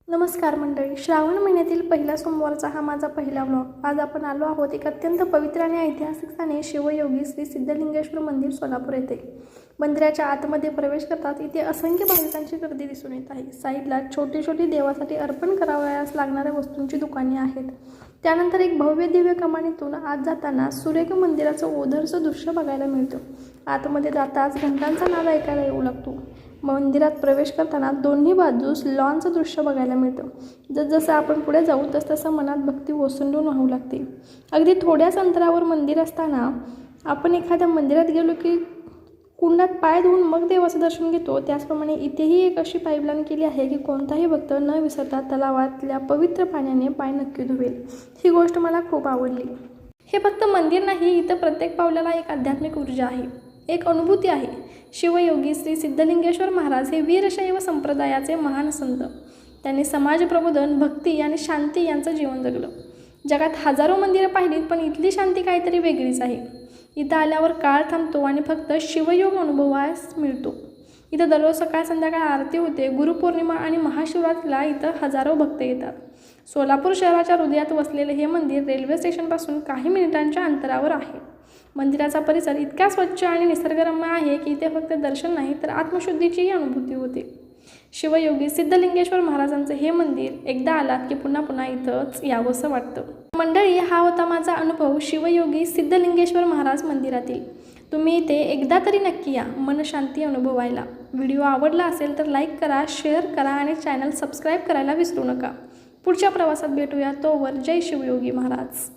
नमस्कार मंडळी, श्रावण महिन्यातील पहिला सोमवारचा हा माझा पहिला व्लॉग। आज आपण आलो आहोत एक अत्यंत पवित्र आणि ऐतिहासिक स्थानी शिवयोगी श्री सिद्धलिंगेश्वर मंदिर सोलापूर येथे। मंदिराच्या आतमध्ये प्रवेश करतात इथे असंख्य भाविकांची गर्दी दिसून येत आहे। साईडला छोटी छोटी देवासाठी अर्पण करावयास लागणाऱ्या वस्तूंची दुकाने आहेत। त्यानंतर एक भव्य दिव्य कमानीतून आत जाताना सुरेख मंदिराचं ओधरचं दृश्य बघायला मिळतं। आतमध्ये जाताच घंटांचा नाद ऐकायला येऊ लागतो। मंदिरात प्रवेश करताना दोन्ही बाजूस लॉनचं दृश्य बघायला मिळतं। जसजसं आपण पुढे जाऊ तसतसं मनात भक्ती ओसंडून वाहू लागते। अगदी थोड्याच अंतरावर मंदिर असताना आपण एखाद्या मंदिरात गेलो की कुंडात पाय धुवून मग देवाचं दर्शन घेतो, त्याचप्रमाणे इथेही एक अशी पाईपलाईन केली आहे की कोणताही भक्त न विसरता तलावातल्या पवित्र पाण्याने पाय नक्की धुवेल। ही गोष्ट मला खूप आवडली। हे फक्त मंदिर नाही, इथं प्रत्येक पावलाला एक आध्यात्मिक ऊर्जा आहे, एक अनुभूती आहे। शिवयोगी श्री सिद्धलिंगेश्वर महाराज हे वीरशैव संप्रदायाचे महान संत। त्यांनी समाज प्रबोधन, भक्ती आणि शांती यांचं जीवन जगलं। जगात हजारो मंदिरं पाहिलीत, पण इथली शांती काहीतरी वेगळीच आहे। इथं आल्यावर काळ थांबतो आणि फक्त शिवयोग अनुभवास मिळतो। इथं दररोज सकाळ संध्याकाळ आरती होते। गुरुपौर्णिमा आणि महाशिवरात्रीला इथं हजारो भक्त येतात। सोलापूर शहराच्या हृदयात वसलेले हे मंदिर रेल्वे स्टेशनपासून काही मिनिटांच्या अंतरावर आहे। मंदिराचा परिसर इतका स्वच्छ आणि निसर्गरम्य आहे की इथे फक्त दर्शन नाही तर आत्मशुद्धीचीही अनुभूती होते। शिवयोगी सिद्धलिंगेश्वर महाराजांचं हे मंदिर एकदा आलात की पुन्हा पुन्हा इथंच यावंसं वाटतं। मंडळी, हा होता माझा अनुभव शिवयोगी सिद्धलिंगेश्वर महाराज मंदिरातील। तुम्ही इथे एकदा तरी नक्की या मनशांती अनुभवायला। व्हिडिओ आवडला असेल तर लाईक करा, शेअर करा आणि चॅनल सबस्क्राईब करायला विसरू नका। पुढच्या प्रवासात भेटूया। तोवर जय शिवयोगी महाराज।